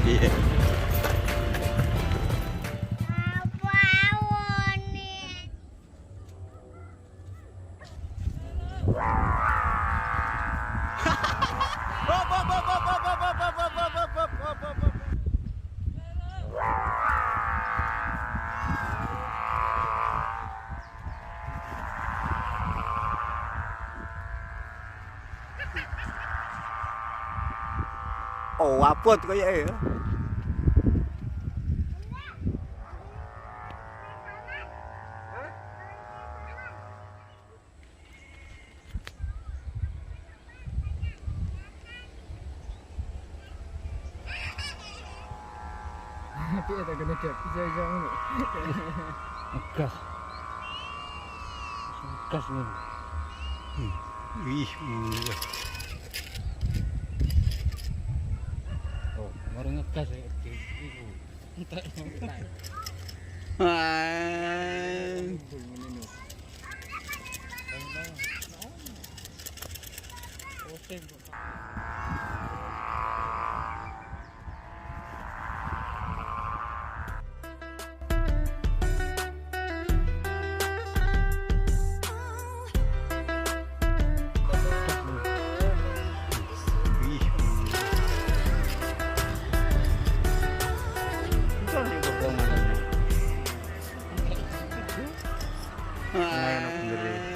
Iya. Oh, apot kayak ya. Tapi ada kena cek jauh ni. Gas. Gas ni. Wih, Oh, baru ngegas ya. Entah. Lumayan aku sendiri.